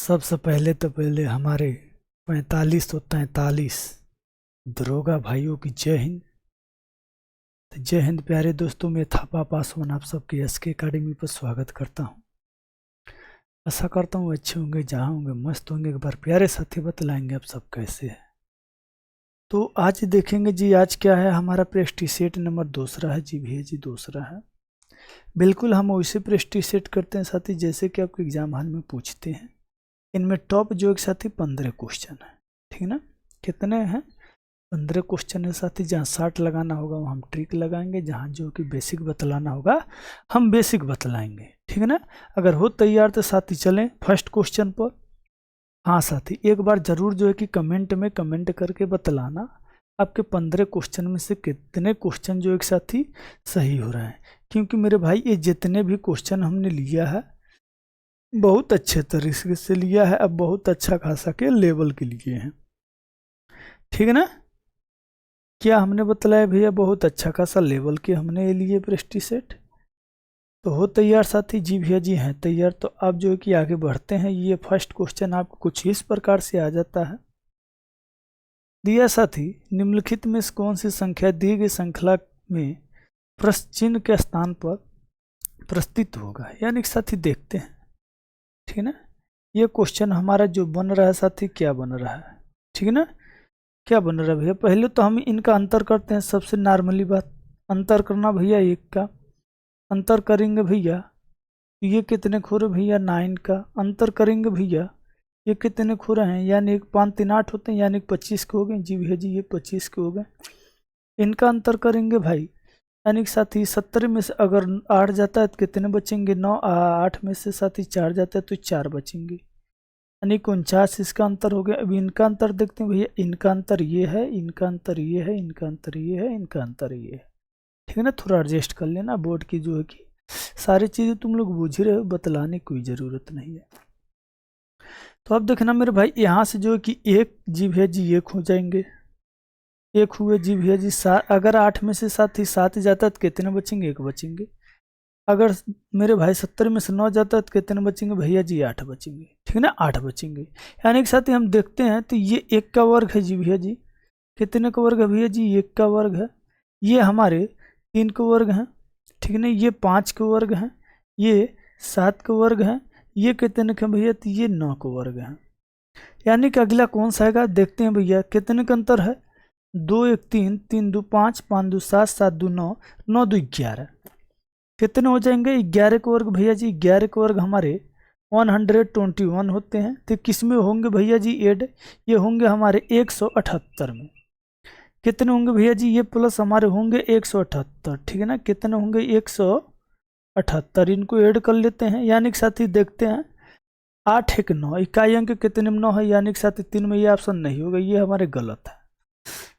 सबसे पहले हमारे 4543 दरोगा भाइयों की जय हिंद। तो जय हिंद प्यारे दोस्तों, मैं थापा पासवान आप सबके एसके एकेडमी पर स्वागत करता हूं। आशा करता हूं अच्छे होंगे, जहां होंगे मस्त होंगे। एक बार प्यारे साथी बतलाएंगे आप सब कैसे है। तो आज देखेंगे जी, आज क्या है हमारा प्रेस्टी सेट नंबर दूसरा है जी भैया जी, दूसरा है। बिल्कुल हम वैसे प्रेस्टी सेट करते हैं साथी जैसे कि आपके एग्जाम हॉल में पूछते हैं। इनमें टॉप जो एक साथी 15 क्वेश्चन है, ठीक ना। कितने हैं? 15 क्वेश्चन है साथी। जहाँ 60 लगाना होगा वहाँ हम ट्रिक लगाएंगे, जहाँ जो कि बेसिक बतलाना होगा हम बेसिक बतलाएंगे, ठीक है ना। अगर हो तैयार तो साथी चलें फर्स्ट क्वेश्चन पर। हाँ साथी, एक बार जरूर जो है कि कमेंट में कमेंट करके बतलाना आपके 15 क्वेश्चन में से कितने क्वेश्चन जो एक साथी सही हो रहे हैं। क्योंकि मेरे भाई ये जितने भी क्वेश्चन हमने लिया है बहुत अच्छे तरीके से लिया है, अब बहुत अच्छा खासा के लेवल के लिए हैं, ठीक है ना। क्या हमने बतलाया भैया, बहुत अच्छा खासा लेवल के हमने लिए प्रेस्टी सेट। तो हो तैयार साथी? जी भैया जी हैं तैयार। तो आप जो है कि आगे बढ़ते हैं। ये फर्स्ट क्वेश्चन आपको कुछ इस प्रकार से आ जाता है। दिया साथी, निम्नलिखित में से कौन सी संख्या दी गई श्रृंखला में प्रश्न चिन्ह के स्थान पर प्रस्तुत होगा। यानी कि साथी देखते हैं, ठीक है ना। ये क्वेश्चन हमारा जो बन रहा है साथी, क्या बन रहा है, ठीक है ना। क्या बन रहा है भैया, पहले तो हम इनका अंतर करते हैं। सबसे नॉर्मली बात अंतर करना भैया, एक का अंतर करेंगे भैया, ये कितने खुरे भैया 9 का अंतर करेंगे भैया, ये कितने खुरे हैं, यानी 1 5 3 8 होते हैं, यानी 25 के हो गए। जी भैया जी ये 25 के हो गए। इनका अंतर करेंगे भाई, यानी कि साथी 70 में से अगर 8 जाता है तो कितने बचेंगे 9, 8 में से साथी 4 जाता है तो 4 बचेंगे, यानी 49 इसका अंतर हो गया। अब इनका अंतर देखते हैं भैया, इनका अंतर ये है, इनका अंतर ये है, इनका अंतर ये है, इनका अंतर ये है, ठीक है ना। थोड़ा एडजस्ट कर लेना, बोर्ड की जो है कि सारी चीज़ें तुम लोग बूझ रहे हो, बतलाने की कोई ज़रूरत नहीं है। तो अब देखना मेरे भाई, यहाँ से जो है कि एक जी भैया जी एक हो जाएंगे, एक हुए जी भैया जी। अगर 8 में से साथी 7 जाता है तो कितने बचेंगे, 1 बचेंगे। अगर मेरे भाई 70 में से 9 जाता है तो कितने बचेंगे भैया जी, 8 बचेंगे, ठीक है ना, 8 बचेंगे। यानी कि साथ ही हम देखते हैं तो ये 1 का वर्ग है जी भैया जी, कितने का वर्ग है भैया जी, 1 का वर्ग है। ये हमारे 3 का वर्ग है, ठीक है ना। ये 5 का वर्ग है, ये 7 का वर्ग है, ये कितने का भैया, तो ये 9 का वर्ग है। यानी कि अगला कौन सा आएगा देखते हैं भैया, कितने का अंतर है, 2 1 3, 3 2 5, 5 2 7, 7 2 9, 9 2 11, कितने हो जाएंगे 11 के वर्ग भैया जी। 11 के वर्ग हमारे 121 होते हैं। तो किस में होंगे भैया जी ऐड, ये होंगे हमारे 178 में। कितने होंगे भैया जी, ये प्लस हमारे होंगे 178, ठीक है ना। कितने होंगे 178, इनको ऐड कर लेते हैं। यानी कि साथी देखते हैं 8 1 9, इकाई अंक कितने में 9 है, यानी कि साथी 3 में ये ऑप्शन नहीं होगा, ये हमारे गलत है,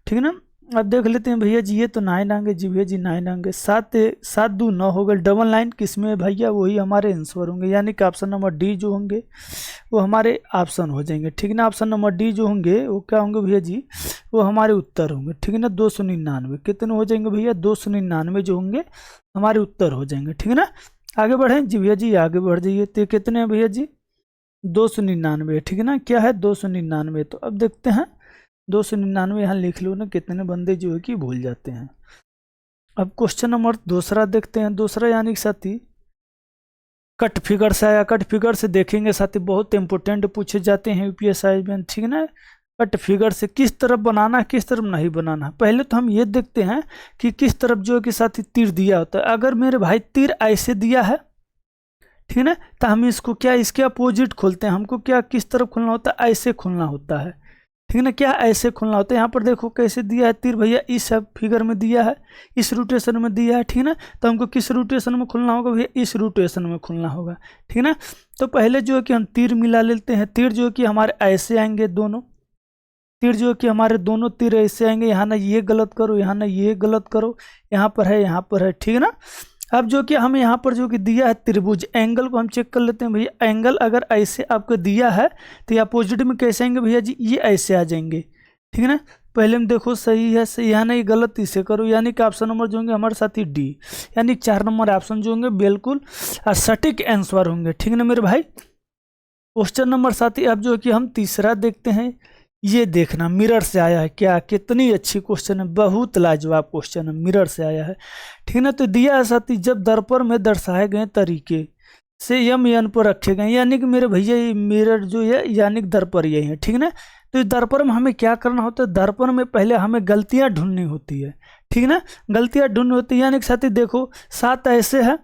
ठीक है ना। अब देख लेते हैं भैया जी, ये तो 9 आएंगे जी भैया जी, 9 आएंगे। 7 7 2 9 हो गए, डबल 9 किस में भैया, वही हमारे आंसर होंगे। यानी कि ऑप्शन नंबर डी जो होंगे वो हमारे ऑप्शन हो जाएंगे, ठीक है ना। ऑप्शन नंबर डी जो होंगे वो क्या होंगे भैया जी, वो हमारे उत्तर होंगे, ठीक है ना। 299 कितने हो जाएंगे भैया, 299 जो होंगे हमारे उत्तर हो जाएंगे, ठीक है ना। आगे बढ़े जी भैया जी, आगे बढ़ जाइए। तो कितने हैं भैया जी, 299, ठीक है ना। क्या है 299। तो अब देखते हैं 299 यहाँ लिख लो ना, कितने बंदे जो है कि भूल जाते हैं। अब क्वेश्चन नंबर दूसरा देखते हैं। दूसरा यानी कि साथी कट फिगर से आया। कट फिगर से देखेंगे साथी, बहुत इंपोर्टेंट पूछे जाते हैं यूपीएससी में, ठीक है ना। कट फिगर से किस तरफ बनाना है, किस तरफ नहीं बनाना है। पहले तो हम ये देखते हैं कि किस तरफ जो है कि साथी तीर दिया होता है। अगर मेरे भाई तीर ऐसे दिया है, ठीक है ना, तो हम इसको क्या, इसके अपोजिट खोलते हैं। हमको क्या किस तरफ खोलना होता है, ऐसे खोलना होता है, ठीक है ना। क्या ऐसे खोलना होता है। यहाँ पर देखो कैसे दिया है तीर भैया, इस फिगर में दिया है, इस रोटेशन में दिया है, ठीक है ना। तो हमको किस रोटेशन में खोलना होगा भैया, इस रोटेशन में खोलना होगा, ठीक है ना। तो पहले जो है कि हम तीर मिला लेते हैं। तीर जो है कि हमारे ऐसे आएंगे, दोनों तीर जो है कि हमारे दोनों तीर ऐसे आएंगे। यहाँ ना ये गलत करो, यहाँ ना ये गलत करो, यहाँ पर है, यहाँ पर है, ठीक है ना। अब जो कि हम यहाँ पर जो कि दिया है त्रिभुज, एंगल को हम चेक कर लेते हैं भैया। एंगल अगर ऐसे आपको दिया है तो ये अपोजिट में कैसे आएंगे भैया जी, ये ऐसे आ जाएंगे, ठीक है ना। पहले में देखो सही है, सही यहाँ नहीं गलत, इसे करो। यानी कि ऑप्शन नंबर जो होंगे हमारे साथी डी, यानी 4 नंबर ऑप्शन जो होंगे बिल्कुल सटीक आंसर होंगे, ठीक है ना मेरे भाई। क्वेश्चन नंबर 7 अब जो है कि हम तीसरा देखते हैं। ये देखना मिरर से आया है क्या, कितनी अच्छी क्वेश्चन है, बहुत लाजवाब क्वेश्चन है, मिरर से आया है। ठीक है ना। तो दिया है साथी, जब दर्पण में दर्शाए गए तरीके से यम यान पर रखे गए, यानी कि मेरे भैया ये मिरर जो है यानी कि दर्पण यही है। ठीक है ना। तो इस दर्पण में हमें क्या करना होता है, दर्पण में पहले हमें गलतियां ढूंढनी होती है। ठीक है ना। गलतियां ढूंढनी होती है, यानी कि साथी देखो 7 ऐसे है।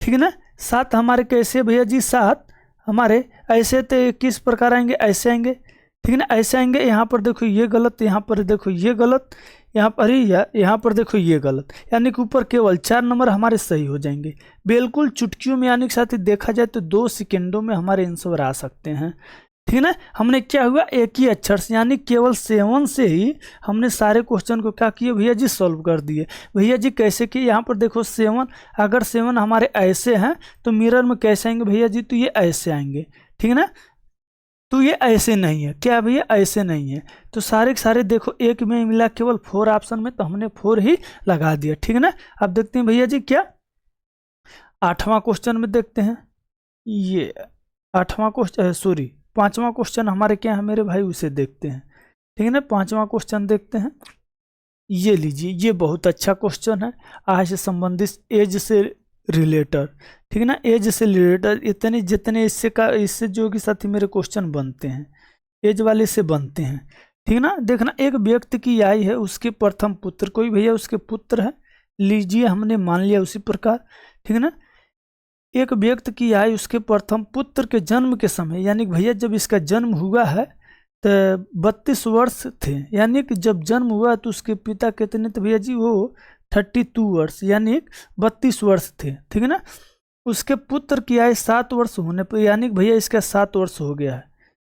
ठीक है ना। 7 हमारे कैसे भैया जी, 7 हमारे ऐसे तो किस प्रकार आएंगे, ऐसे आएंगे। ठीक है ना। ऐसे आएंगे, यहाँ पर देखो ये गलत, यहाँ पर देखो ये गलत, यहाँ पर ही यहाँ पर देखो ये गलत, यानी कि ऊपर केवल 4 नंबर हमारे सही हो जाएंगे बिल्कुल चुटकियों में। यानी कि साथ ही देखा जाए तो 2 सेकेंडों में हमारे आंसर आ सकते हैं। ठीक है ना। हमने क्या हुआ, एक ही अक्षर से यानी केवल 7 से ही हमने सारे क्वेश्चन को क्या किए भैया जी, सॉल्व कर दिए। भैया जी कैसे किए, यहाँ पर देखो 7, अगर 7 हमारे ऐसे हैं तो मिरर में कैसे आएंगे भैया जी, तो ये ऐसे आएंगे। ठीक है ना। तो ये ऐसे नहीं है, क्या भैया ऐसे नहीं है। तो सारे के सारे देखो एक में मिला केवल 4 ऑप्शन में, तो हमने 4 ही लगा दिया। ठीक है ना। अब देखते हैं भैया जी क्या 8वां क्वेश्चन में देखते हैं। ये 8वां क्वेश्चन, सॉरी 5वां क्वेश्चन हमारे क्या है मेरे भाई, उसे देखते हैं। ठीक है ना। 5वां क्वेश्चन देखते हैं। ये लीजिए, ये बहुत अच्छा क्वेश्चन है, आज से संबंधित, एज से रिलेटेड। ठीक है ना। एज से रिलेटेड इतने जितने इससे जो कि साथी मेरे क्वेश्चन बनते हैं एज वाले से बनते हैं। ठीक है ना। देखना, एक व्यक्ति की आयु है, उसके प्रथम पुत्र, कोई भैया उसके पुत्र है, लीजिए हमने मान लिया उसी प्रकार। ठीक है ना। एक व्यक्ति की आयु उसके प्रथम पुत्र के जन्म के समय, यानी भैया जब इसका जन्म हुआ है तो 32 वर्ष थे, यानी कि जब जन्म हुआ तो उसके पिता कितने थे भैया जी, वो 32 वर्ष यानी 32 वर्ष थे। ठीक है ना। उसके पुत्र की आयु 7 वर्ष होने पर, यानी भैया इसका 7 वर्ष हो गया है।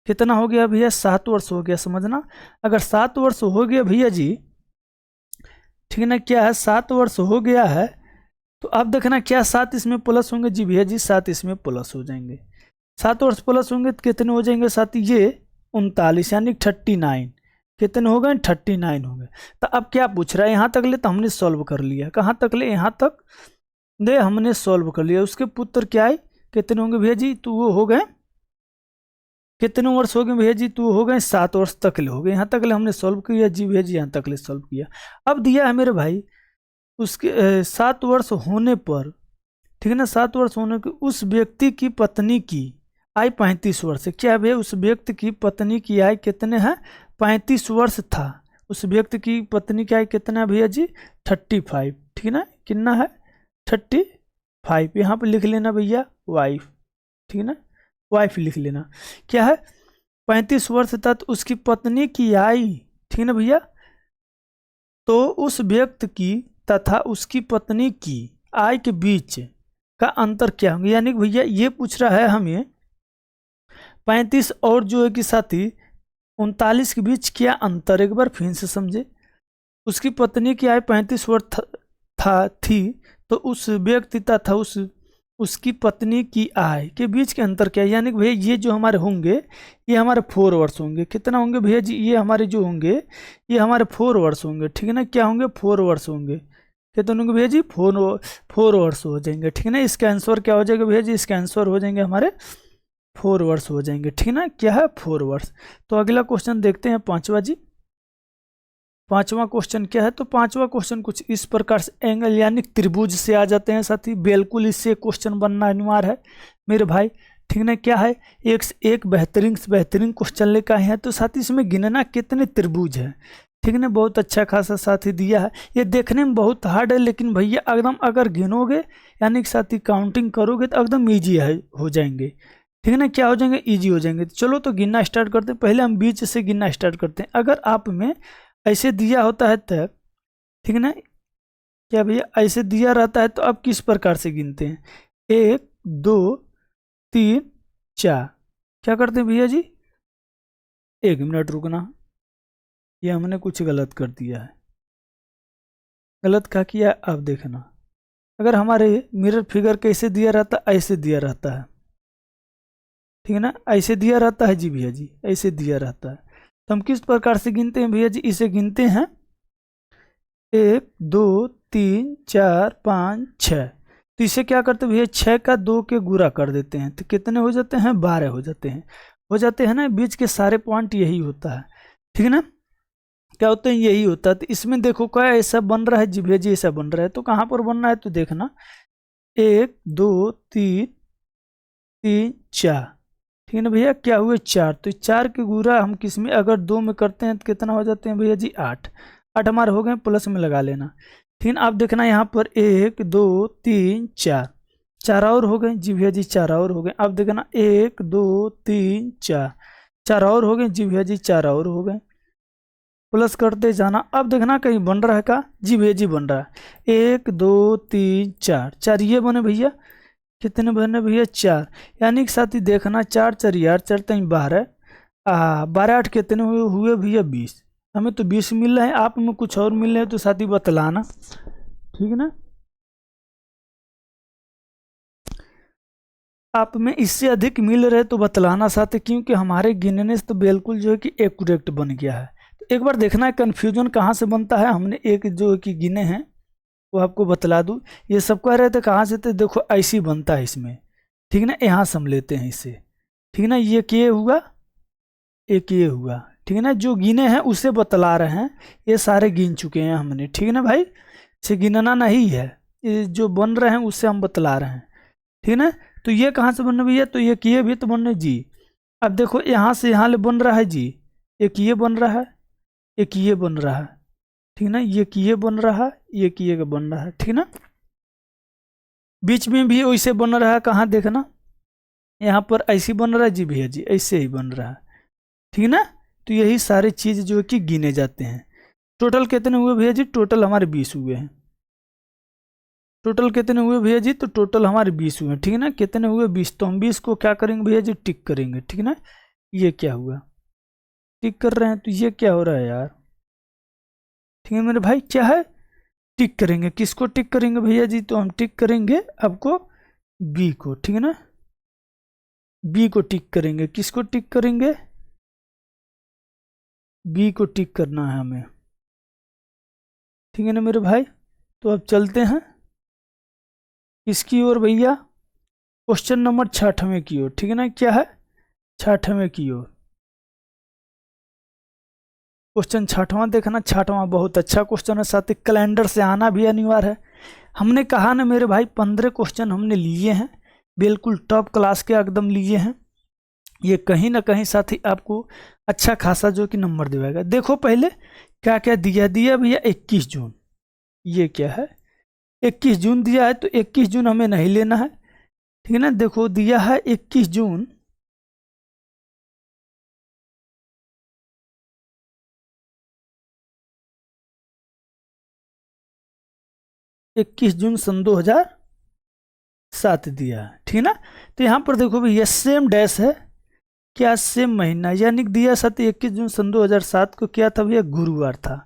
कितना हो गया भैया, 7 वर्ष हो गया। समझना, अगर 7 वर्ष हो गया भैया जी, ठीक है ना, क्या है 7 वर्ष हो गया है, तो अब देखना क्या 7 इसमें प्लस होंगे जी भैया जी, 7 इसमें प्लस हो जाएंगे। 7 वर्ष प्लस होंगे तो कितने हो जाएंगे साथी, ये 39 यानी 39। कितने हो गए, 39 हो गए। तो अब क्या पूछ रहा है, यहाँ तक ले तो हमने सॉल्व कर लिया, कहाँ तक ले, यहाँ तक दे हमने सॉल्व कर लिया। उसके पुत्र क्या है, कितने होंगे भैया जी, तो वो हो गए कितने वर्ष हो गए भैया जी, तो हो गए 7 वर्ष तक ले हो गए। यहाँ तक ले हमने सॉल्व किया जी भैया जी, यहाँ तक ले सॉल्व किया। अब दिया है मेरे भाई उसके 7 वर्ष होने पर, ठीक है ना, 7 वर्ष होने के उस व्यक्ति की पत्नी की आयु 35 वर्ष है। क्या भैया, उस व्यक्ति की पत्नी की आयु कितने हैं, 35 वर्ष था। उस व्यक्ति की पत्नी की आयु कितना है भैया जी, 35। ठीक है ना, कितना है 35। यहाँ पे लिख लेना भैया वाइफ। ठीक है ना, वाइफ लिख लेना। क्या है, 35 वर्ष था तो उसकी पत्नी की आयु, ठीक है ना भैया, तो उस व्यक्ति की तथा उसकी पत्नी की आयु के बीच का अंतर क्या होंगे। यानी भैया ये पूछ रहा है हमें 35 और जो है कि साथी 39 के बीच क्या अंतर, एक बार फिर से समझे। उसकी पत्नी की आयु 35 वर्ष थी, तो उस व्यक्ति तथा उसकी पत्नी की आय के बीच के अंतर क्या है। यानी भैया ये जो हमारे होंगे ये हमारे 4 वर्ष होंगे। कितना होंगे भैया जी, ये हमारे जो होंगे ये हमारे 4 वर्ष होंगे। ठीक है ना, क्या होंगे, 4 वर्ष होंगे। कितने होंगे भैया जी, 4 वर्ष हो जाएंगे। ठीक है ना, इसका आंसर क्या हो जाएगा भैया जी, इसका आंसर हो जाएंगे हमारे 4 वर्ष हो जाएंगे। ठीक है ना, क्या है 4 वर्ष। तो अगला क्वेश्चन देखते हैं 5वां जी। 5वां क्वेश्चन क्या है, तो 5वां क्वेश्चन कुछ इस प्रकार से एंगल यानी त्रिभुज से आ जाते हैं साथी, बिल्कुल इससे क्वेश्चन बनना अनिवार्य है मेरे भाई। ठीक ना, क्या है, एक से एक बेहतरीन से बेहतरीन क्वेश्चन लेकर आए हैं। तो साथी इसमें गिनना कितने त्रिभुज है, ठीक है ना, बहुत अच्छा खासा साथी दिया है। ये देखने में बहुत हार्ड है, लेकिन भैया एकदम अगर गिनोगे यानी कि साथी काउंटिंग करोगे तो एकदम ईजी हो जाएंगे। ठीक है ना, क्या हो जाएंगे, ईजी हो जाएंगे। तो चलो तो गिनना स्टार्ट करते हैं। पहले हम बीच से गिनना स्टार्ट करते हैं। अगर आप में ऐसे दिया होता है तब, ठीक है ना, क्या भैया ऐसे दिया रहता है तो आप किस प्रकार से गिनते हैं, 1 2 3 4, क्या करते हैं भैया जी, 1 मिनट रुकना, ये हमने कुछ गलत कर दिया है। गलत क्या किया, अब देखना, अगर हमारे मिरर फिगर कैसे दिया रहता है, ऐसे दिया रहता है, ठीक है ना, ऐसे दिया रहता है जी भैया जी, ऐसे दिया रहता है। तो हम किस प्रकार से गिनते हैं भैया जी, इसे गिनते हैं 1 2 3 4 5 6। तो इसे क्या करते हैं भैया, 6 का 2 के गुणा कर देते हैं तो कितने हो जाते हैं, 12 हो जाते हैं ना। बीच के सारे पॉइंट यही होता है, ठीक है ना, क्या होता है, यही होता है। तो इसमें देखो क्या ऐसा बन रहा है जी भैया जी, ऐसा बन रहा है। तो कहाँ पर बनना है तो देखना, 1 2 3 3 4, ठीक है ना भैया, क्या हुए 4। तो 4 के गुणा हम किस में, अगर 2 में करते हैं तो कितना हो जाते हैं भैया जी, 8 हमारे हो गए, प्लस में लगा लेना, ठीक है। आप देखना यहाँ पर 1 2 3 4, 4 और हो गए जी भैया जी, 4 और हो गए। अब देखना 1 2 3 4, 4 और हो गए जी भैया जी, 4 और हो गए, प्लस करते जाना। अब देखना कहीं बन रहा है का जी भैया जी, बन रहा है 1 2 3 4, 4 ये बने भैया, कितने बने भैया 4, यानी कि साथी देखना 4 4 यार 4 3 12, 12 8 कितने हुए भैया 20। हमें तो 20 मिल रहे हैं, आप में कुछ और मिल रहे हैं तो साथी बतलाना, ठीक है ना। आप में इससे अधिक मिल रहे तो बतलाना साथी, क्योंकि हमारे गिनने से तो बिल्कुल जो है कि एक्यूरेट बन गया है। तो एक बार देखना है कन्फ्यूजन कहाँ से बनता है। हमने एक जो है कि गिने हैं वो आपको बतला दूँ। ये सब कह रहे थे कहाँ से, तो देखो ऐसे बनता है इसमें, ठीक है ना। यहाँ से हम लेते हैं इसे, ठीक है ना, ये किए हुआ एक ये हुआ, ठीक है ना। जो गिने हैं उसे बतला रहे हैं, ये सारे गिन चुके हैं हमने, ठीक है ना भाई। इसे गिनना नहीं है, ये जो बन रहे हैं उससे हम बतला रहे हैं, ठीक है ना। तो ये कहाँ से बन रहे भैया, तो ये किए भी तो बन रहे जी। अब देखो यहाँ से यहाँ ले बन रहा है जी, एक ये बन रहा है, एक ये बन रहा है, ठीक है ना। ये किए बन रहा है, ये किए का बन रहा है, ठीक है ना। बीच में भी वैसे बन रहा है, कहाँ देखना, यहाँ पर ऐसे बन रहा है जी भैया जी, ऐसे ही बन रहा है, ठीक है ना। तो यही सारे चीज जो है कि गिने जाते हैं। टोटल कितने हुए भैया जी, टोटल हमारे 20 हुए हैं। टोटल कितने हुए भैया जी, तो टोटल हमारे 20 हुए, ठीक है ना। कितने हुए 20, तो हम 20 को क्या करेंगे भैया जी, टिक करेंगे, ठीक है ना। ये क्या हुआ, टिक कर रहे हैं, तो ये क्या हो रहा है यार, ठीक है मेरे भाई, क्या है, टिक करेंगे। किसको टिक करेंगे भैया जी, तो हम टिक करेंगे आपको बी को, ठीक है ना। बी को टिक करेंगे, किसको टिक करेंगे, बी को टिक करना है हमें, ठीक है ना मेरे भाई। तो अब चलते हैं इसकी ओर भैया, क्वेश्चन नंबर 6वें की ओर, ठीक है ना। क्या है, 6वें की ओर। क्वेश्चन 6वां देखना, 6वां बहुत अच्छा क्वेश्चन है साथी, कैलेंडर से आना भी अनिवार्य है। हमने कहा ना मेरे भाई 15 क्वेश्चन हमने लिए हैं, बिल्कुल टॉप क्लास के एकदम लिए हैं। ये कहीं ना कहीं साथी आपको अच्छा खासा जो कि नंबर दिलाएगा। देखो पहले क्या क्या दिया भैया, 21 जून, ये क्या है, 21 जून दिया है। तो 21 जून हमें नहीं लेना है, ठीक है ना। देखो दिया है 21 जून, इक्कीस जून सन 2007 दिया है, ठीक है ना। तो यहाँ पर देखो भैया सेम डैश है, क्या सेम महीना, यानी दिया साथ 21 जून सन 2007 को क्या था भैया, गुरुवार था,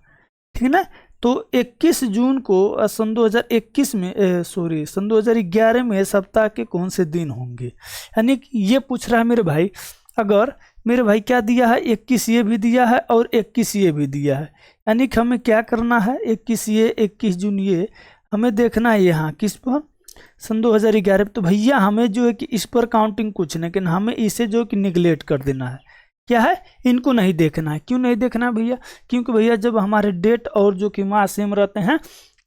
ठीक है ना। तो 21 जून को सन 2021 में सॉरी सन 2011 में सप्ताह के कौन से दिन होंगे, यानी ये पूछ रहा है मेरे भाई। अगर मेरे भाई क्या दिया है, 21 ये भी दिया है और 21 ये भी दिया है, यानी कि हमें क्या करना है, 21 ये 21 जून ये हमें देखना है यहाँ किस पर, सन 2011। तो भैया हमें जो है कि इस पर काउंटिंग कुछ नहीं, लेकिन हमें इसे जो कि निगलेक्ट कर देना है, क्या है, इनको नहीं देखना है। क्यों नहीं देखना है भैया, क्योंकि भैया जब हमारे डेट और जो कि माह सेम रहते हैं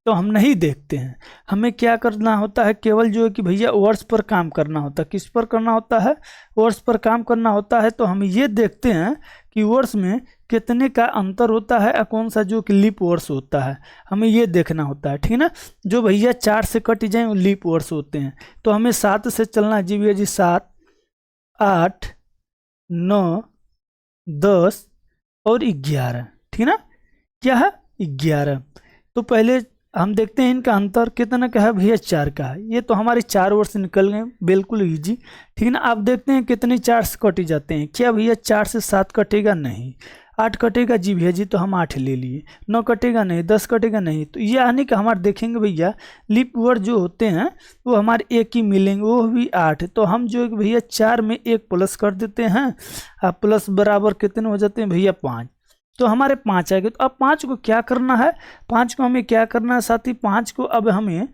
तो हम नहीं देखते हैं। हमें क्या करना होता है, केवल जो है कि भैया वर्ष पर काम करना होता है। किस पर करना होता है, वर्ष पर काम करना होता है। तो हम ये देखते हैं कि वर्ष में कितने का अंतर होता है और कौन सा जो कि लीप वर्ष होता है, हमें ये देखना होता है, ठीक है ना। जो भैया 4 से कट जाए वो लीप वर्ष होते हैं। तो हमें 7 से चलना जी भैया जी, 7 8 9 10 और 11, ठीक है ना। क्या है, 11। तो पहले हम देखते हैं इनका अंतर कितना का है भैया, 4 का है। ये तो हमारे 4 वर्ष निकल गए, बिल्कुल इजी, ठीक है ना। आप देखते हैं कितने 4 से कटे जाते हैं, क्या भैया 4 से 7 कटेगा नहीं, 8 कटेगा जी भैया जी, तो हम 8 ले लिए। 9 कटेगा नहीं, 10 कटेगा नहीं। तो ये यानी कि हमारे देखेंगे भैया लीप वर्ड जो होते हैं वो हमारे एक ही मिलेंगे, वो भी 8। तो हम जो भैया 4 में 1 प्लस कर देते हैं, अब प्लस बराबर कितने हो जाते हैं भैया 5। तो हमारे 5 आएंगे। तो अब 5 को क्या करना है, 5 को हमें क्या करना है साथी, 5 को अब हमें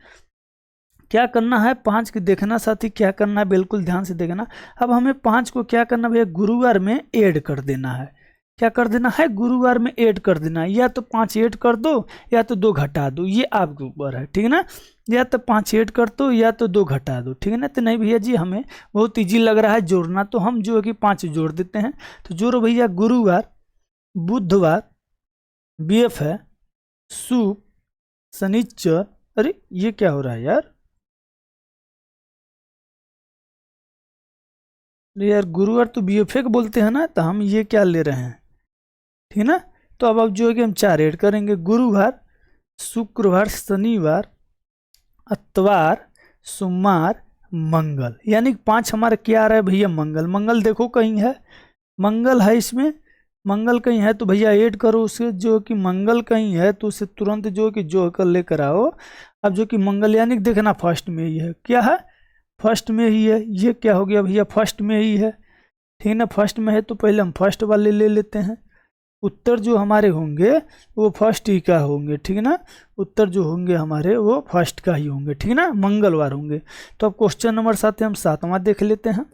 क्या करना है, 5 की देखना साथी, क्या करना है बिल्कुल ध्यान से देखना। अब हमें 5 को क्या करना भैया, गुरुवार में ऐड कर देना है। क्या कर देना है, गुरुवार में ऐड कर देना है। या तो 5 ऐड कर दो या तो 2 घटा दो, ये आपके ऊपर है, ठीक है ना। या तो 5 ऐड कर दो या तो 2 घटा दो, ठीक है ना। तो नहीं भैया जी हमें बहुत ईजी लग रहा है जोड़ना, तो हम जो है कि 5 जोड़ देते हैं। तो जोड़ो भैया, गुरुवार, बुधवार, बीएफ है, शुक्र, शनिचर, अरे ये क्या हो रहा है यार, अरे यार गुरुवार तो बीएफए को बोलते हैं ना, तो हम ये क्या ले रहे हैं, ठीक है ना। तो अब जो है कि हम 4 ऐड करेंगे, गुरुवार, शुक्रवार, शनिवार, इतवार, सोमवार, मंगल, यानी 5 हमारा क्या आ रहा है भैया, मंगल। मंगल देखो कहीं है, मंगल है इसमें, मंगल कहीं है तो भैया ऐड करो उसे, जो कि मंगल कहीं है तो उसे तुरंत जो कि जो कर लेकर आओ। अब जो कि मंगल यानी देखना फर्स्ट में ही है, क्या है, फर्स्ट में ही है। ये क्या हो गया भैया, फर्स्ट में ही है, ठीक है ना। फर्स्ट में है तो पहले हम फर्स्ट वाले ले लेते हैं। उत्तर जो हमारे होंगे वो फर्स्ट ही का होंगे, ठीक है ना। उत्तर जो होंगे हमारे वो फर्स्ट का ही होंगे, ठीक है ना, मंगलवार होंगे। तो अब क्वेश्चन नंबर 7 हम 7वां देख लेते हैं।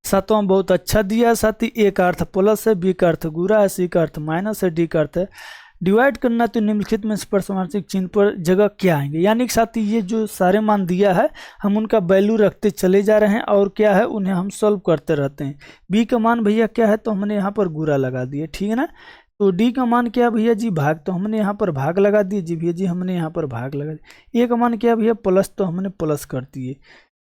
7वां बहुत अच्छा दिया साथी, ए का अर्थ प्लस है, बी का अर्थ गुरा है, सी का अर्थ माइनस है, डी का अर्थ है डिवाइड करना। तो निम्नलिखित में परस्मैथिक चिन्ह पर जगह क्या आएंगे, यानी कि साथी ये जो सारे मान दिया है हम उनका वैल्यू रखते चले जा रहे हैं और क्या है उन्हें हम सॉल्व करते रहते हैं। बी का मान भैया क्या है, तो हमने यहाँ पर गुरा लगा दिए, ठीक है ना। तो डी का मान क्या भैया जी, भाग, तो हमने यहाँ पर भाग लगा दिए जी भैया जी, हमने यहाँ पर भाग लगा दिए। ए का मान क्या भैया, प्लस, तो हमने प्लस कर दिए,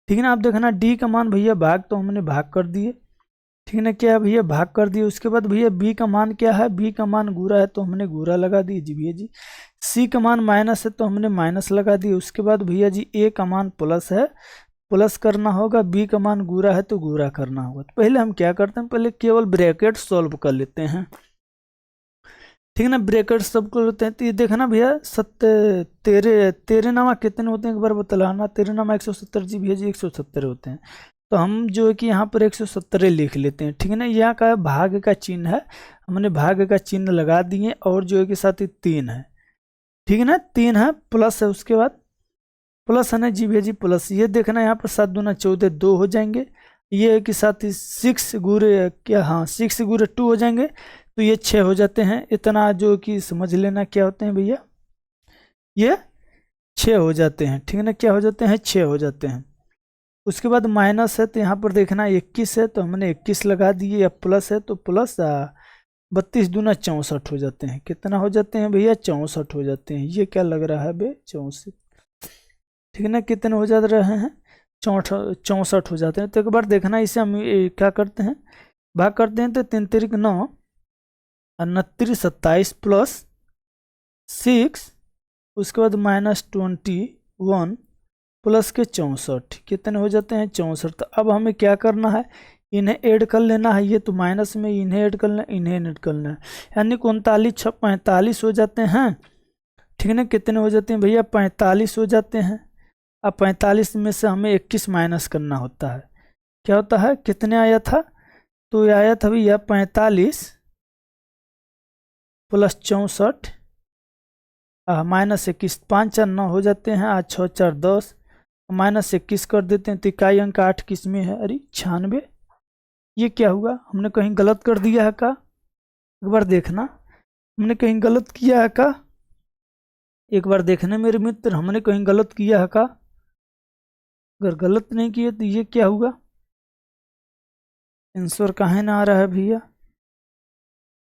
ठीक है ना। आप देखना डी का मान भैया भाग, तो हमने भाग कर दिए, ठीक है ना, क्या भैया भाग कर दिए। उसके बाद भैया बी का मान क्या है, बी का मान गुरा है तो हमने गुरा लगा दिए जी भैया जी। सी का मान माइनस है तो हमने माइनस लगा दिए। उसके बाद भैया जी ए का मान प्लस है, प्लस करना होगा, बी का मान गुरा है तो गुरा करना होगा। तो पहले हम क्या करते हैं, पहले केवल ब्रैकेट सॉल्व कर लेते हैं, ठीक है ना। ब्रैकेट सब कर लेते हैं। तो ये देखना भैया, तेरे नामा कितने होते हैं एक बार बतलाना। तेरे नामा 170 जी भैया जी, 170 होते हैं। तो हम जो है कि यहाँ पर 170 लिख लेते हैं, ठीक है ना। यहाँ का भाग का चिन्ह है, हमने भाग का चिन्ह लगा दिए और जो है कि साथ ही 3 है, ठीक है ना, 3 है, प्लस है, उसके बाद प्लस है ना जी भैया जी, प्लस। ये देखना यहाँ पर 7 दूना 14, 2 हो जाएंगे। ये है कि साथ ही 6 गुरे क्या, हाँ 6 गुरे 2 हो जाएंगे, तो ये 6 हो जाते हैं। इतना जो कि समझ लेना क्या होते हैं भैया, ये 6 हो जाते हैं, ठीक है ना, क्या हो जाते हैं, 6 हो जाते हैं। उसके बाद माइनस है तो यहाँ पर देखना 21 है तो हमने 21 लगा दिए, या प्लस है तो प्लस 32 दूना 64 हो जाते हैं। कितना हो जाते हैं भैया, 64 हो जाते हैं। ये क्या लग रहा है बे, 64, ठीक है ना। कितने हो जा रहे हैं, 64 हो जाते हैं। तो एक बार देखना इसे हम क्या करते हैं, भाग करते हैं। तो 3 तिरिक 9, 29 27 प्लस 6, उसके बाद -21 प्लस के 64, कितने हो जाते हैं, 64। तो अब हमें क्या करना है, इन्हें ऐड कर लेना है। ये तो माइनस में, इन्हें ऐड करना है, इन्हें ऐड करना है, यानी 39 6 45 हो जाते हैं, ठीक है ना। कितने हो जाते हैं भैया, 45 हो जाते हैं। अब 45 में से हमें 21 माइनस करना होता है। क्या होता है, कितने आया था, तो ये आया था भैया 45 प्लस 64 -21, 5 4 9 हो जाते हैं, 8 6 4 10, -21 कर देते हैं। तो इकाई अंक 8 किस में है, अरे 96। ये क्या हुआ, हमने कहीं गलत कर दिया है का, एक बार देखना, हमने कहीं गलत किया है का, एक बार देखने मेरे मित्र, हमने कहीं गलत किया है का। अगर गलत नहीं किए तो ये क्या हुआ, आंसर कहाँ ना आ रहा है भैया,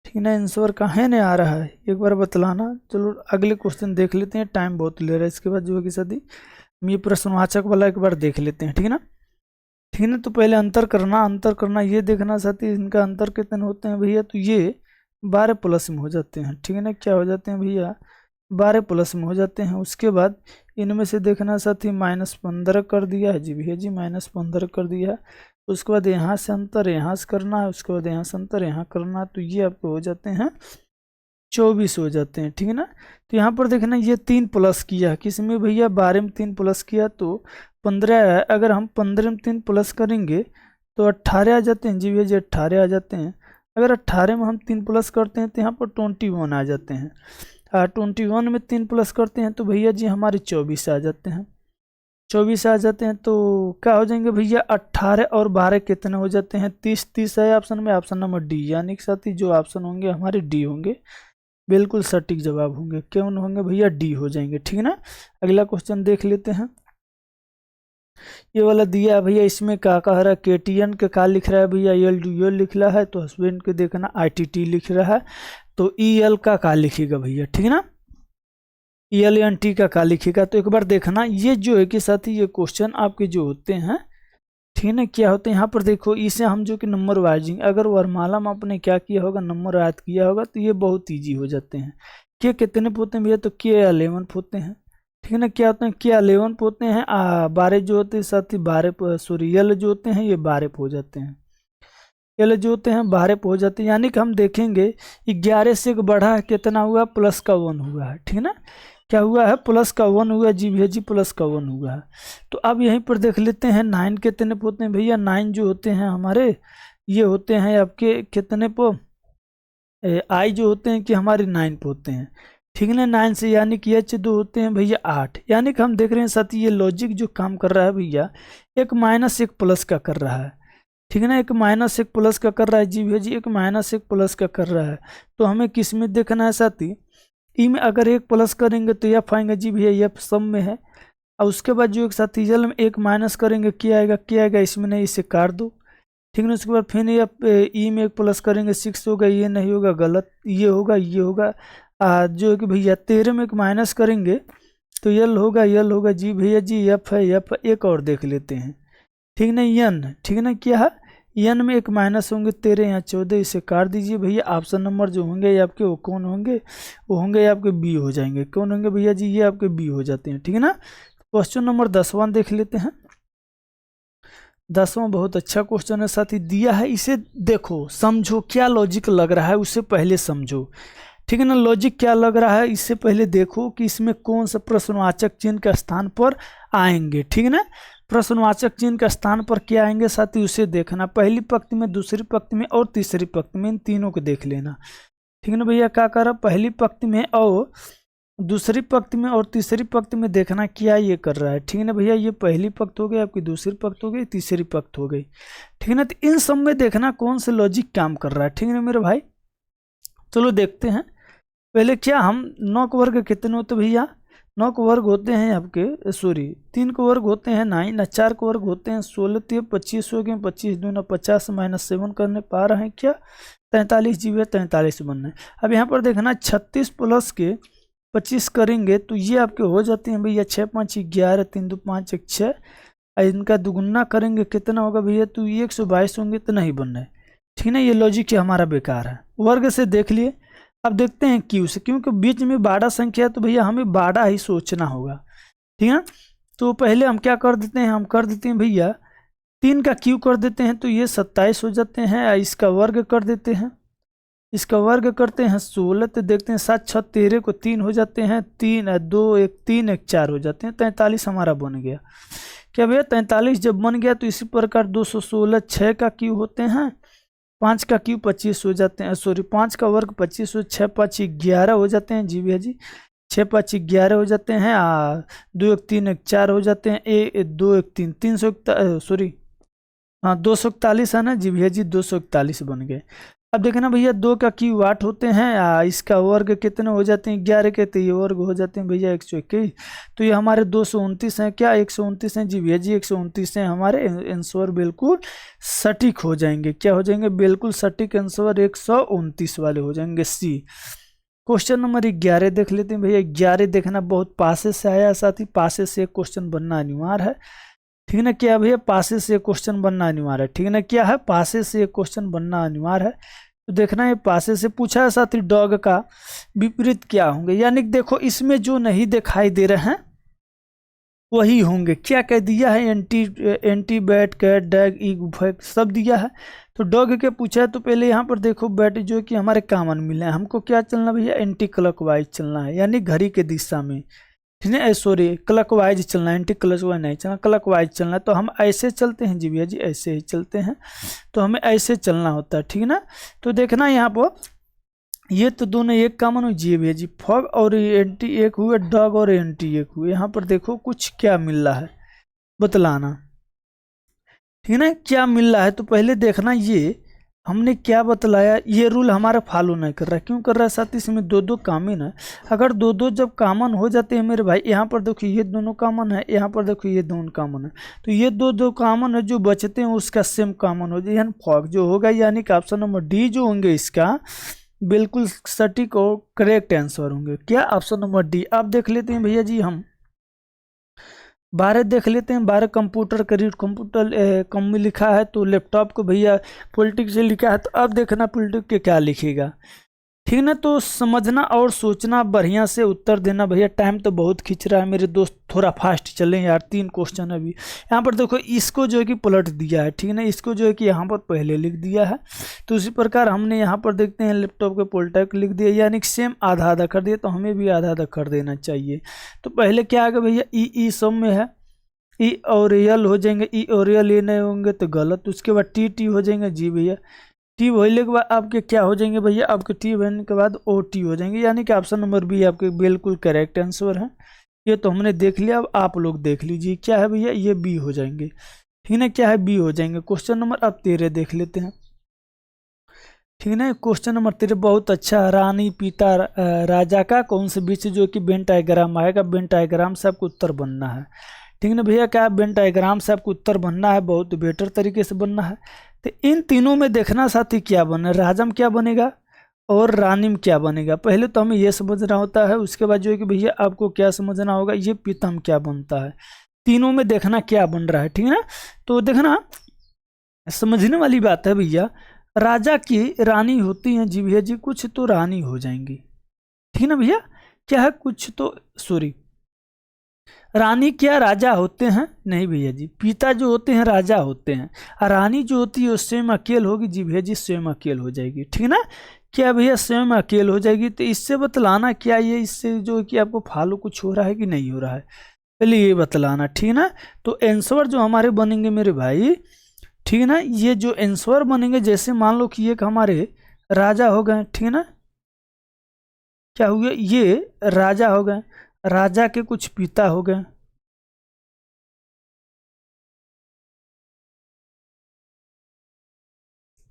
ठीक है ना, आंसर कहाँ नहीं आ रहा है, एक बार बतलाना। चलो अगले क्वेश्चन देख लेते हैं, टाइम बहुत ले रहा है। इसके बाद जो है कि सदी हम ये प्रश्नवाचक वाला एक बार देख लेते हैं, ठीक है ना, ठीक है ना। तो पहले अंतर करना, ये देखना साथी इनका अंतर कितने होते हैं भैया, तो ये 12 प्लस में हो जाते हैं, ठीक है ना। क्या हो जाते हैं भैया, 12 प्लस में हो जाते हैं। उसके बाद इनमें से देखना साथी -15 कर दिया है जी भैया जी, -15 कर दिया है। उसके बाद यहाँ से अंतर यहाँ से करना है, उसके बाद यहाँ से अंतर यहाँ करना है, तो ये आपको हो जाते हैं 24 हो जाते हैं, ठीक है ना। तो यहाँ पर देखना ये 3 प्लस किया, किसमें भैया, 12 में 3 प्लस किया तो 15 है। अगर हम 15 में 3 प्लस करेंगे तो 18 आ जाते हैं जी भैया जी, 18 आ जाते हैं। अगर 18 में हम 3 प्लस करते हैं तो यहाँ पर 21 आ जाते हैं। 21 में 3 प्लस करते हैं तो भैया जी हमारे 24 आ जाते हैं। 24 आ जाते हैं तो क्या हो जाएंगे भैया 18 और 12 कितने हो जाते हैं 30। 30 है ऑप्शन में, ऑप्शन नंबर डी, यानी कि साथ ही जो ऑप्शन होंगे हमारे डी होंगे, बिल्कुल सटीक जवाब होंगे। क्यों होंगे भैया, डी हो जाएंगे, ठीक है ना। अगला क्वेश्चन देख लेते हैं। ये वाला दिया है भैया, इसमें क्या कह रहा है, केटीएन के का लिख रहा है भैया, एल डी एल लिख रहा है, तो हस्बैंड के देखना ITT लिख रहा है, तो EL का लिखेगा भैया, ठीक है ना। ELNT का लिखेगा। तो एक बार देखना ये जो है कि साथ ही ये क्वेश्चन आपके जो होते हैं, ठीक है ना, क्या होते हैं यहाँ पर देखो, इसे हम जो कि नंबर वाइजिंग, अगर वरमाला में आपने क्या किया होगा, नंबर याद किया होगा, तो ये बहुत ईजी हो जाते हैं। के कितने होते हैं भैया, तो के 11 होते हैं, ठीक है ना। क्या होते हैं, के 11 होते हैं, 12 जो होते हैं साथ ही 12 सॉरी यल जो होते हैं ये 12 हो जाते हैं, यल जो होते हैं 12 हो जाते हैं। यानी कि हम देखेंगे 11 से एक बढ़ा है, कितना हुआ, प्लस का 1 हुआ है, ठीक है ना। क्या हुआ है, प्लस का 1 हुआ, जी भैया जी प्लस का 1 हुआ है। तो अब यहीं पर देख लेते हैं 9 कितने होते हैं भैया, 9 जो होते हैं हमारे ये होते हैं आपके कितने पो, आई जो होते हैं कि हमारे 9 होते हैं, ठीक है ना। 9 से यानी कि H 2 होते हैं भैया 8। यानी कि हम देख रहे हैं साथ ही ये लॉजिक जो काम कर रहा है भैया, एक माइनस एक प्लस का कर रहा है, ठीक है ना। एक माइनस एक प्लस का कर रहा है, जी भैया जी एक माइनस एक प्लस का कर रहा है। तो हमें किस में देखना है साथी, ई में अगर एक प्लस करेंगे तो एफ आएंगे, जी भैया एफ सम में है। और उसके बाद जो एक साथी जल में एक माइनस करेंगे क्या आएगा, क्या आएगा, इसमें नहीं, इसे काट दो, ठीक है ना। उसके बाद फिर ये ई में एक प्लस करेंगे 6 होगा, ये नहीं होगा, गलत, ये होगा, ये होगा। जो है कि भैया 13 में एक माइनस करेंगे तो यल होगा, यल होगा, जी भैया जी एफ है, एफ। एक और देख लेते हैं, ठीक ना, यन, ठीक है ना। क्या है, यन में एक माइनस होंगे 13 या 14, इसे काट दीजिए भैया। ऑप्शन नंबर जो होंगे ये आपके वो कौन होंगे, वो होंगे आपके बी हो जाएंगे। कौन होंगे भैया जी, ये आपके बी हो जाते हैं, ठीक है ना। क्वेश्चन नंबर 10वां देख लेते हैं। 10वां बहुत अच्छा क्वेश्चन है साथी, दिया है, इसे देखो समझो क्या लॉजिक लग रहा है, उससे पहले समझो, ठीक है ना। लॉजिक क्या लग रहा है इससे पहले देखो कि इसमें कौन सा प्रश्नवाचक चिन्ह के स्थान पर आएंगे, ठीक है ना। प्रश्नवाचक चिन्ह के स्थान पर क्या आएंगे साथी, उसे देखना। पहली पंक्ति में, दूसरी पंक्ति में और तीसरी पंक्ति में, इन तीनों को देख लेना, ठीक है ना भैया। क्या कर रहा, पहली पंक्ति में और दूसरी पंक्ति में और तीसरी पंक्ति में देखना क्या ये कर रहा है, ठीक है ना भैया। ये पहली पंक्ति हो गई आपकी, दूसरी पंक्ति हो गई, तीसरी पंक्ति हो गई, ठीक है ना। तो इन सब में देखना कौन से लॉजिक काम कर रहा है, ठीक है ना मेरे भाई। चलो देखते हैं पहले, क्या हम 9 के वर्ग कितने होते भैया, 9 के वर्ग होते हैं आपके, सॉरी 3 के वर्ग होते हैं 9, 4 के वर्ग होते हैं 16, 25 हो गए, 25 दूना 50 -7 करने पा रहे हैं क्या, 43 जीवे 43 बनना है। अब यहाँ पर देखना 36 प्लस के 25 करेंगे तो ये आपके हो जाते हैं भैया 6 5 11, 3 2 5 1 6। इनका दुगुना करेंगे कितना होगा भैया, तो ये 122 होंगे तो नहीं बनना है, ठीक है ना। ये लॉजिक हमारा बेकार है। वर्ग से देख लिए। अब देखते हैं क्यू से, क्योंकि बीच में 12 संख्या है तो भैया हमें 12 ही सोचना होगा, ठीक है। तो पहले हम क्या कर देते हैं, हम कर देते हैं भैया 3 का क्यू कर देते हैं तो ये 27 हो जाते हैं। इसका वर्ग कर देते हैं, इसका वर्ग करते हैं 16, तो देखते हैं 7 6 13 को 3 हो जाते हैं, 3 2 1 3 1 4 हो जाते हैं, 43 हमारा बन गया। क्या भैया 43 जब बन गया तो इसी प्रकार 216 6 का क्यू होते हैं, 5 का क्यू 25 हो जाते हैं, सॉरी 5 का वर्ग 25 हो, 6 5 11 हो जाते हैं, जी भैया जी 6 5 11 हो जाते हैं। 2 1 3 1 4 हो जाते हैं, 2 1 3 300, सॉरी हाँ 241 है ना, जी भैया जी 241 बन गए। अब देखना भैया 2 का क्यू 8 होते हैं, इसका वर्ग कितने हो जाते हैं 11 के, तो ये वर्ग हो जाते हैं भैया 121। तो ये हमारे 229 हैं, क्या 129 हैं, जी भैया जी 129 हैं। हमारे आंसर बिल्कुल सटीक हो जाएंगे, क्या हो जाएंगे, बिल्कुल सटीक आंसर 129 वाले हो जाएंगे, सी। क्वेश्चन नंबर 11 देख लेते हैं भैया। 11 देखना बहुत पासे से आया, साथ ही पासे से एक क्वेश्चन बनना अनिवार्य है, ठीक है ना। क्या भैया पासे से क्वेश्चन बनना अनिवार्य है, ठीक है ना। क्या है, पासे से क्वेश्चन बनना अनिवार्य है। तो देखना है पासे से पूछा है साथ ही डॉग का विपरीत क्या होंगे, यानी देखो इसमें जो नहीं दिखाई दे रहे हैं वही होंगे। क्या कह दिया है, एंटी बैट कैट डैग ईग फैक्ट सब दिया है। तो डॉग के पूछा है तो पहले यहाँ पर देखो बैट जो कि हमारे कॉमन मिले हैं, हमको क्या चलना भैया, एंटी क्लॉकवाइज चलना है, यानी घड़ी के दिशा में, ठीक है। सॉरी क्लॉकवाइज चलना है, एंटी क्लॉकवाइज नहीं चलना, क्लॉकवाइज चलना है। तो हम ऐसे चलते हैं जी भैया जी, ऐसे ही चलते हैं, तो हमें ऐसे चलना होता है, ठीक है ना। तो देखना यहाँ पर ये तो दोनों एक कॉमन हो, जी भैया जी फॉग और एंटी एक हुए, डॉग और एंटी एक हुए। यहाँ पर देखो कुछ क्या मिल रहा है, बतलाना, ठीक है ना, क्या मिल रहा है। तो पहले देखना ये हमने क्या बतलाया, ये रूल हमारा फॉलो नहीं कर रहा है। क्यों कर रहा है साथ ही, इसमें दो दो कॉमन है। अगर दो दो जब कॉमन हो जाते हैं मेरे भाई, यहाँ पर देखो ये दोनों कॉमन है, यहाँ पर देखो ये दोनों कॉमन है, तो ये दो दो कॉमन है, जो बचते हैं उसका सेम कॉमन हो जाए, यानी फॉग जो होगा, यानी कि ऑप्शन नंबर डी जो होंगे इसका बिल्कुल सटीक और करेक्ट आंसर होंगे। क्या, ऑप्शन नंबर डी। आप देख लेते हैं भैया जी, हम 12 देख लेते हैं। 12 कंप्यूटर करीब कंप्यूटर कम में लिखा है, तो लैपटॉप को भैया पॉलिटिक्स से लिखा है, तो अब देखना पॉलिटिक्स के क्या लिखेगा, ठीक ना। तो समझना और सोचना, बढ़िया से उत्तर देना भैया। टाइम तो बहुत खींच रहा है मेरे दोस्त, थोड़ा फास्ट चलें यार, 3 क्वेश्चन अभी। यहाँ पर देखो इसको जो है कि पलट दिया है, ठीक है ना, इसको जो है कि यहाँ पर पहले लिख दिया है। तो उसी प्रकार हमने यहाँ पर देखते हैं लैपटॉप के पॉलिटेक्स लिख दिया, यानी कि सेम आधा आधा कर दिया, तो हमें भी आधा आधा कर देना चाहिए। तो पहले क्या आ गया भैया, ई सब में है, ई और यल हो जाएंगे, ई और यल ये नहीं होंगे तो गलत। उसके बाद टी हो जाएंगे, जी भैया। टी होने के बाद आपके क्या हो जाएंगे भैया, आपके टी होने के बाद ओ टी हो जाएंगे, यानी कि ऑप्शन नंबर बी आपके बिल्कुल करेक्ट आंसर है। ये तो हमने देख लिया, अब आप लोग देख लीजिए क्या है भैया, ये बी हो जाएंगे, ठीक है, क्या है, बी हो जाएंगे। क्वेश्चन नंबर अब 13 देख लेते हैं, ठीक है ना। क्वेश्चन नंबर 13 बहुत अच्छा, रानी पिता राजा का कौन से बीच जो कि वेन डायग्राम आएगा। वेन डायग्राम से आपको उत्तर बनना है, ठीक है ना भैया। क्या वेन डायग्राम से आपको उत्तर बनना है, बहुत बेटर तरीके से बनना है। तो इन तीनों में देखना साथी क्या बने, राजा में क्या बनेगा और रानी में क्या बनेगा। पहले तो हमें ये समझना होता है, उसके बाद जो है कि भैया आपको क्या समझना होगा, ये पिता में क्या बनता है। तीनों में देखना क्या बन रहा है, ठीक है ना। तो देखना समझने वाली बात है भैया, राजा की रानी होती हैं जी भैया जी, कुछ तो रानी हो जाएंगी, ठीक है ना भैया। क्या है, कुछ तो सॉरी, रानी क्या राजा होते हैं, नहीं भैया जी, पिता जो होते हैं राजा होते हैं, और रानी जो होती है वो स्वयं अकेल होगी, जी भैया जी स्वयं अकेल हो जाएगी, ठीक है ना। क्या भैया, स्वयं अकेल हो जाएगी। तो इससे बतलाना क्या, ये इससे जो कि आपको फॉलो कुछ हो रहा है कि नहीं हो रहा है, पहले ये बतलाना, ठीक है ना। तो आंसर जो हमारे बनेंगे मेरे भाई, ठीक है ना, ये जो आंसर बनेंगे, जैसे मान लो कि ये हमारे राजा हो गए, ठीक है ना, क्या हो गया, ये राजा हो गए, राजा के कुछ पिता हो गए,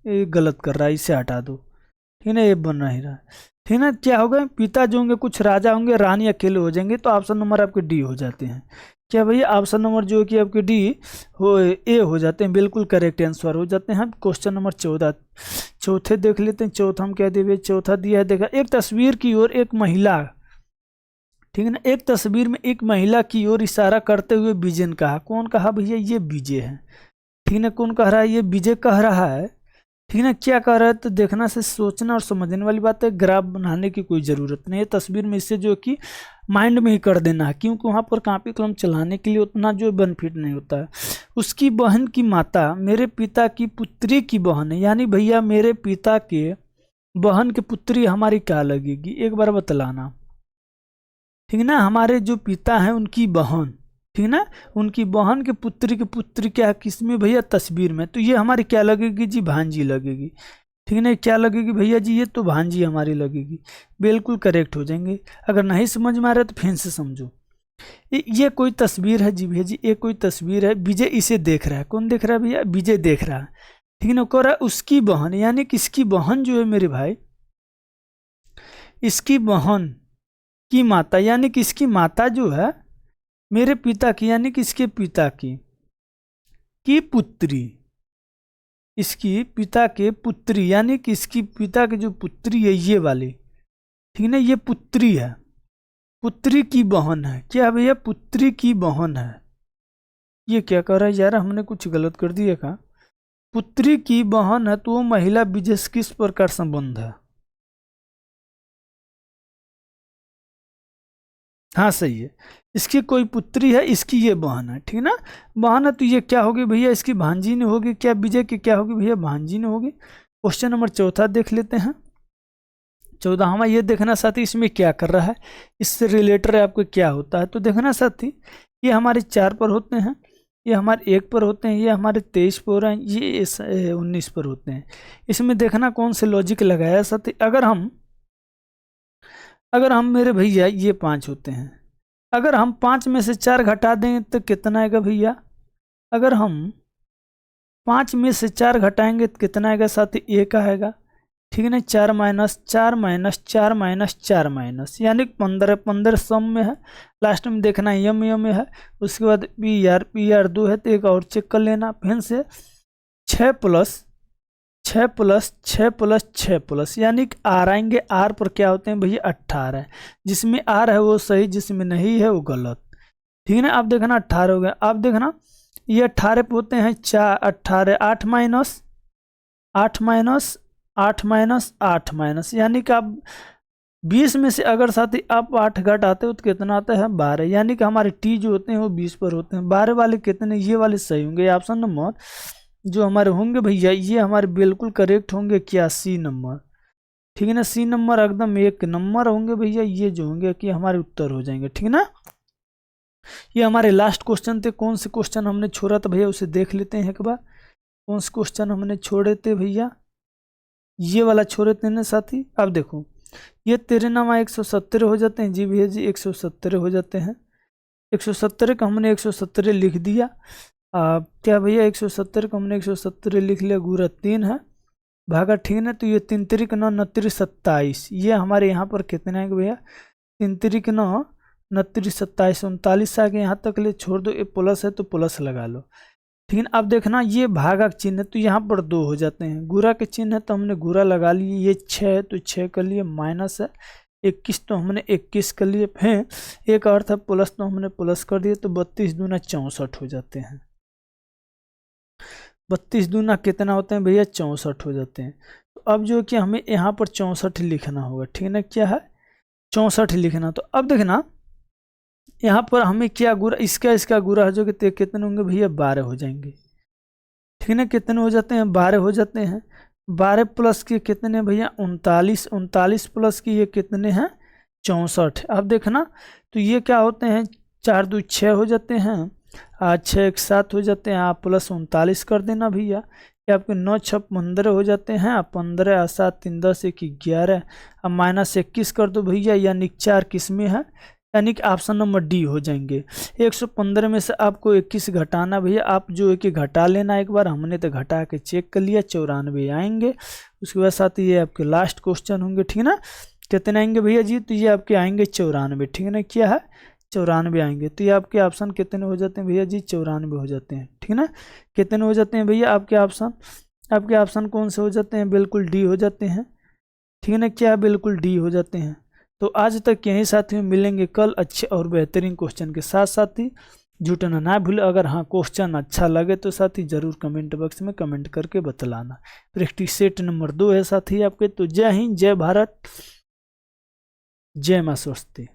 ये गलत कर रहा है, इसे हटा दो, ठीक है ना, ये बन नहीं रहा है, ठीक है ना। क्या हो गए, पिता जो होंगे कुछ राजा होंगे, रानी अकेले हो जाएंगे, तो ऑप्शन नंबर आपके डी हो जाते हैं। क्या भैया, ऑप्शन नंबर जो है कि आपके डी हो ए हो जाते हैं, बिल्कुल करेक्ट आंसर हो जाते हैं। क्वेश्चन नंबर 14 चौथे देख लेते हैं। चौथा हम क्या दिए, चौथा दिया है, देखा एक तस्वीर की ओर एक महिला, ठीक है ना, एक तस्वीर में एक महिला की ओर इशारा करते हुए विजय ने कहा। कौन कहा भैया, ये विजय है, ठीक है ना। कौन कह रहा है, ये विजय कह रहा है, ठीक है ना। क्या कह रहा है, तो देखना से सोचना और समझने वाली बात है, ग्राफ बनाने की कोई ज़रूरत नहीं है तस्वीर में, इससे जो कि माइंड में ही कर देना है, क्योंकि वहाँ पर कॉपी कलम चलाने के लिए उतना जो बेनिफिट नहीं होता है। उसकी बहन की माता मेरे पिता की पुत्री की बहन है, यानी भैया मेरे पिता के बहन की पुत्री हमारी क्या लगेगी, एक बार बतलाना, ठीक है ना। हमारे जो पिता हैं उनकी बहन, ठीक है ना, उनकी बहन के पुत्री की पुत्री क्या है, किसमें भैया, तस्वीर में, तो ये हमारी क्या लगेगी जी, भांजी लगेगी, ठीक है ना। क्या लगेगी भैया जी, ये तो भांजी हमारी लगेगी, बिल्कुल करेक्ट हो जाएंगे। अगर नहीं समझ में आ रहा है तो फिर से समझो। ये कोई तस्वीर है जी भैया जी, ये कोई तस्वीर है, विजय इसे देख रहा है, कौन देख रहा है भैया, विजय देख रहा है, ठीक है ना। कह रहा है उसकी बहन, यानी किसकी बहन जो है मेरे भाई, इसकी बहन की माता, यानी किसकी माता जो है मेरे पिता की, यानी किसके पिता की पुत्री, इसकी पिता के पुत्री, यानी कि इसकी पिता की जो पुत्री है ये वाली, ठीक है ना, ये पुत्री है, पुत्री की बहन है, क्या भैया, पुत्री की बहन है। ये क्या कर रहा है यार, हमने कुछ गलत कर दिया का, पुत्री की बहन है तो वो महिला विजय से किस प्रकार संबंध है, हाँ सही है, इसकी कोई पुत्री है, इसकी ये बहन है, ठीक है ना, बहन है, तो ये क्या होगी भैया, इसकी भांजी ने होगी, क्या विजय की क्या होगी भैया, भांजी ने होगी। क्वेश्चन नंबर 14 देख लेते हैं। 14 हमें ये देखना साथी, इसमें क्या कर रहा है, इससे रिलेटेड आपको क्या होता है। तो देखना साथी, ये हमारे 4 पर होते हैं, ये हमारे 1 पर होते हैं, ये हमारे 23 पर हो रहे हैं, ये 19 पर होते हैं। इसमें देखना कौन से लॉजिक लगाया साथी। अगर हम मेरे भैया ये 5 होते हैं, अगर हम 5 में से 4 घटा दें तो कितना आएगा भैया, अगर हम 5 में से 4 घटाएंगे तो कितना आएगा साथी? 1 आएगा, ठीक है ना। 4 माइनस 4 माइनस 4 माइनस 4 माइनस, यानी 15 15 सम में है, लास्ट में देखना यम में है। उसके बाद पी आर 2 है, तो एक और चेक कर लेना। फिर से 6 प्लस 6 प्लस 6 प्लस 6 प्लस, यानी कि आर आएंगे। आर पर क्या होते हैं भैया? 18 है। जिसमें आर है वो सही, जिसमें नहीं है वो गलत, ठीक है ना। आप देखना 18 हो गया। आप देखना ये 18 पे होते हैं 4 18 8 माइनस 8 माइनस 8 माइनस 8 माइनस, यानी कि आप 20 में से अगर साथी आप 8 घटाते हो तो कितना आता है? 12, यानी कि हमारे टी जो होते हैं वो 20 पर होते हैं। 12 वाले कितने? ये वाले सही होंगे। ऑप्शन नंबर जो हमारे होंगे भैया ये हमारे बिल्कुल करेक्ट होंगे। क्या? सी नंबर, ठीक है ना। सी नंबर एकदम 1 नंबर होंगे भैया, ये जो होंगे कि हमारे उत्तर हो जाएंगे, ठीक है ना। ये हमारे लास्ट क्वेश्चन थे। कौन से क्वेश्चन हमने छोड़ा था भैया उसे देख लेते हैं एक बार। कौन से क्वेश्चन हमने छोड़े थे भैया? ये वाला छोड़े थे ना साथी। अब देखो ये 13 170 हो जाते हैं। जी भैया जी 170 हो जाते हैं। 170 का हमने 170 लिख दिया। क्या भैया 170 का हमने 170 लिख लिया, गुरा 3 है भागा, ठीक है ना। तो ये 3 3 9 9 27, ये हमारे यहाँ पर कितना है भैया? 3 3 9 9 27 39 आगे यहाँ तक ले छोड़ दो। ये प्लस है तो प्लस लगा लो, ठीक है ना। अब देखना ये भागा का चिन्ह है तो यहाँ पर 2 हो जाते हैं। गुरा के चिन्ह है तो हमने गुरा लगा लिए। ये 6 है तो 6 कर लिए, माइनस है 21 तो हमने 21 कर लिए। फिर एक और था प्लस तो हमने प्लस कर दिए। तो 32 दूना 64 हो जाते हैं। 32 दूना कितना होते हैं भैया? 64 हो जाते हैं। तो अब जो कि हमें यहाँ पर 64 लिखना होगा, ठीक है ना। क्या है? 64 लिखना। तो अब देखना यहाँ पर हमें क्या गुरा, इसका गुरा जो कि कितने होंगे भैया? 12 हो जाएंगे, ठीक है ना। कितने हो जाते हैं? 12 हो जाते हैं। 12 प्लस के कितने भैया? 39 39 प्लस के ये कितने हैं? 64। अब देखना तो ये क्या होते हैं? 4 2 6 हो जाते हैं, 6 1 7 हो जाते हैं। आप प्लस 39 कर देना भैया। ये आपके 9 6 15 हो जाते हैं। 15 7 3 10 1 11। अब माइनस 21 कर दो भैया, यानी 4 किस में है? यानी कि ऑप्शन नंबर डी हो जाएंगे। 115 में से आपको 21 घटाना भैया। आप जो एक घटा लेना एक बार, हमने तो घटा के चेक कर लिया, 94 आएंगे। उसके बाद साथ ये आपके लास्ट क्वेश्चन होंगे, ठीक है ना। कितने आएंगे भैया जी? तो ये आपके आएंगे 94, ठीक है ना। क्या है? 94 आएंगे। तो ये आपके ऑप्शन कितने हो जाते हैं भैया जी? 94 हो जाते हैं, ठीक है ना। कितने हो जाते हैं भैया आपके ऑप्शन? आपके ऑप्शन कौन से हो जाते हैं? बिल्कुल डी हो जाते हैं, ठीक है ना। क्या? बिल्कुल डी हो जाते हैं। तो आज तक यही साथियों, मिलेंगे कल अच्छे और बेहतरीन क्वेश्चन के साथ। साथी जुटना ना भूले। अगर हाँ क्वेश्चन अच्छा लगे तो साथी जरूर कमेंट बॉक्स में कमेंट करके बतलाना। प्रैक्टिस सेट नंबर 2 है साथी आपके। तो जय हिंद, जय भारत, जय मां सरस्वती।